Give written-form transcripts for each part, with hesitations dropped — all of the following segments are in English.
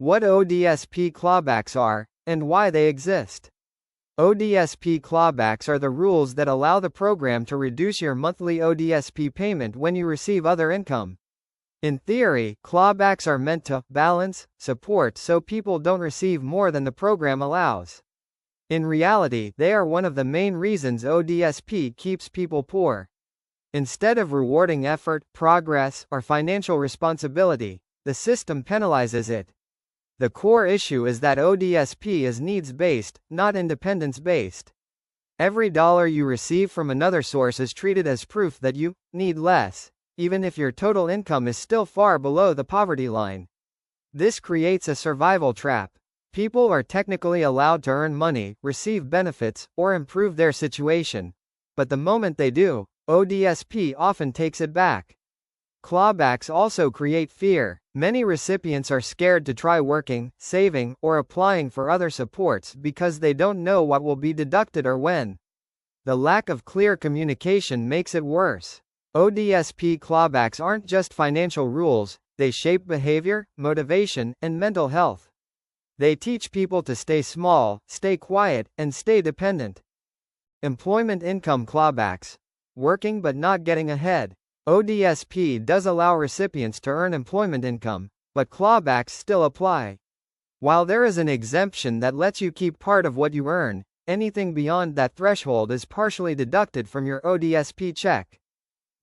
What ODSP clawbacks are, and why they exist. ODSP clawbacks are the rules that allow the program to reduce your monthly ODSP payment when you receive other income. In theory, clawbacks are meant to balance support so people don't receive more than the program allows. In reality, they are one of the main reasons ODSP keeps people poor. Instead of rewarding effort, progress, or financial responsibility, the system penalizes it. The core issue is that ODSP is needs-based, not independence-based. Every dollar you receive from another source is treated as proof that you need less, even if your total income is still far below the poverty line. This creates a survival trap. People are technically allowed to earn money, receive benefits, or improve their situation. But the moment they do, ODSP often takes it back. Clawbacks also create fear. Many recipients are scared to try working, saving, or applying for other supports because they don't know what will be deducted or when. The lack of clear communication makes it worse. ODSP clawbacks aren't just financial rules, they shape behavior, motivation, and mental health. They teach people to stay small, stay quiet, and stay dependent. Employment income clawbacks. Working but not getting ahead. ODSP does allow recipients to earn employment income, but clawbacks still apply. While there is an exemption that lets you keep part of what you earn, anything beyond that threshold is partially deducted from your ODSP check.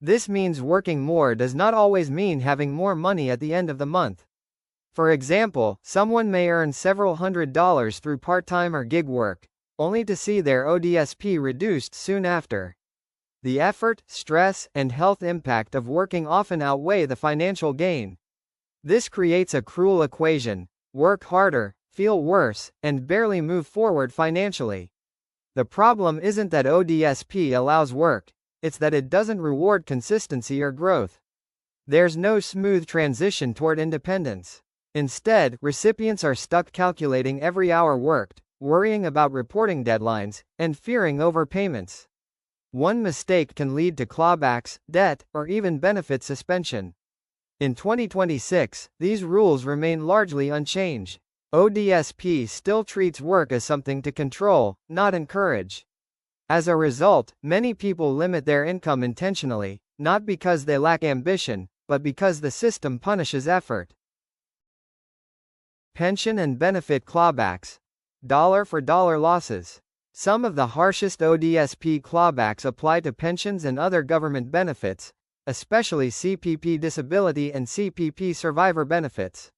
This means working more does not always mean having more money at the end of the month. For example, someone may earn several $100s through part-time or gig work, only to see their ODSP reduced soon after. The effort, stress, and health impact of working often outweigh the financial gain. This creates a cruel equation: work harder, feel worse, and barely move forward financially. The problem isn't that ODSP allows work, it's that it doesn't reward consistency or growth. There's no smooth transition toward independence. Instead, recipients are stuck calculating every hour worked, worrying about reporting deadlines, and fearing overpayments. One mistake can lead to clawbacks, debt, or even benefit suspension. In 2026, these rules remain largely unchanged. ODSP still treats work as something to control, not encourage. As a result, many people limit their income intentionally, not because they lack ambition, but because the system punishes effort. Pension and benefit clawbacks. Dollar-for-dollar losses. Some of the harshest ODSP clawbacks apply to pensions and other government benefits, especially CPP disability and CPP survivor benefits.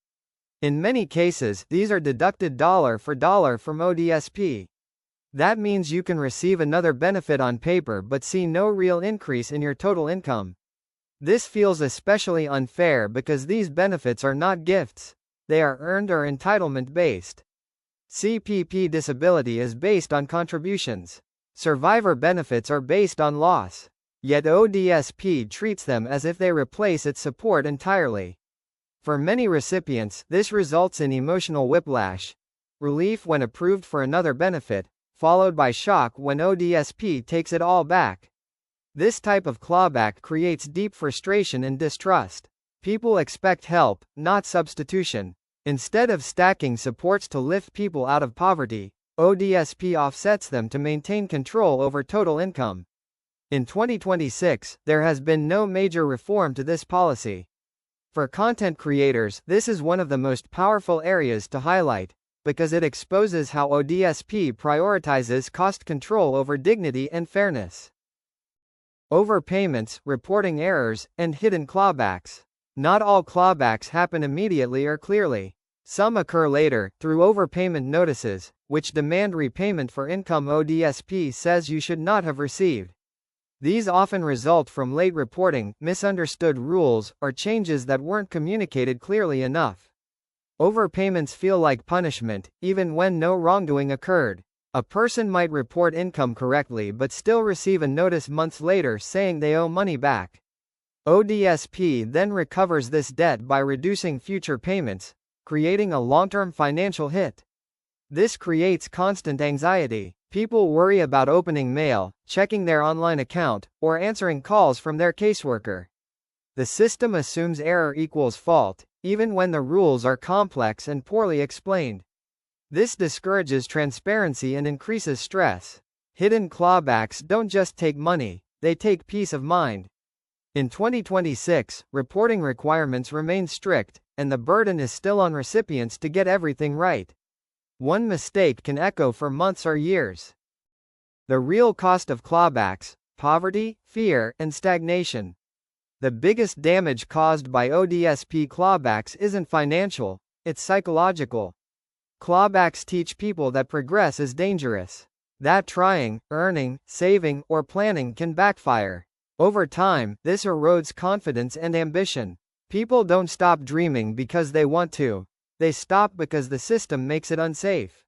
In many cases, these are deducted dollar for dollar from ODSP. That means you can receive another benefit on paper but see no real increase in your total income. This feels especially unfair because these benefits are not gifts. They are earned or entitlement-based. CPP disability is based on contributions. Survivor benefits are based on loss. Yet ODSP treats them as if they replace its support entirely. For many recipients, this results in emotional whiplash. Relief when approved for another benefit, followed by shock when ODSP takes it all back. This type of clawback creates deep frustration and distrust. People expect help, not substitution. Instead of stacking supports to lift people out of poverty, ODSP offsets them to maintain control over total income. In 2026, there has been no major reform to this policy. For content creators, this is one of the most powerful areas to highlight, because it exposes how ODSP prioritizes cost control over dignity and fairness. Overpayments, reporting errors, and hidden clawbacks. Not all clawbacks happen immediately or clearly. Some occur later, through overpayment notices, which demand repayment for income ODSP says you should not have received. These often result from late reporting, misunderstood rules, or changes that weren't communicated clearly enough. Overpayments feel like punishment, even when no wrongdoing occurred. A person might report income correctly but still receive a notice months later saying they owe money back. ODSP then recovers this debt by reducing future payments, creating a long-term financial hit. This creates constant anxiety. People worry about opening mail, checking their online account, or answering calls from their caseworker. The system assumes error equals fault, even when the rules are complex and poorly explained. This discourages transparency and increases stress. Hidden clawbacks don't just take money, they take peace of mind. In 2026, reporting requirements remain strict, and the burden is still on recipients to get everything right. One mistake can echo for months or years. The real cost of clawbacks: poverty, fear, and stagnation. The biggest damage caused by ODSP clawbacks isn't financial, it's psychological. Clawbacks teach people that progress is dangerous, that trying, earning, saving, or planning can backfire. Over time, this erodes confidence and ambition. People don't stop dreaming because they want to. They stop because the system makes it unsafe.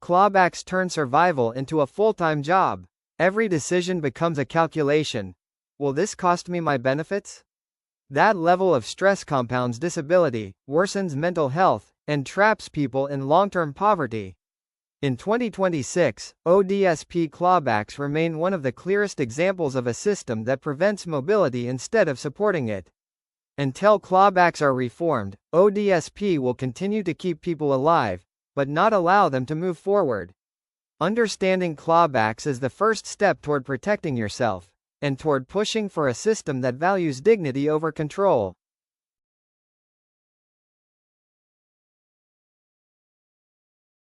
Clawbacks turn survival into a full-time job. Every decision becomes a calculation. Will this cost me my benefits? That level of stress compounds disability, worsens mental health, and traps people in long-term poverty. In 2026, ODSP clawbacks remain one of the clearest examples of a system that prevents mobility instead of supporting it. Until clawbacks are reformed, ODSP will continue to keep people alive, but not allow them to move forward. Understanding clawbacks is the first step toward protecting yourself, and toward pushing for a system that values dignity over control.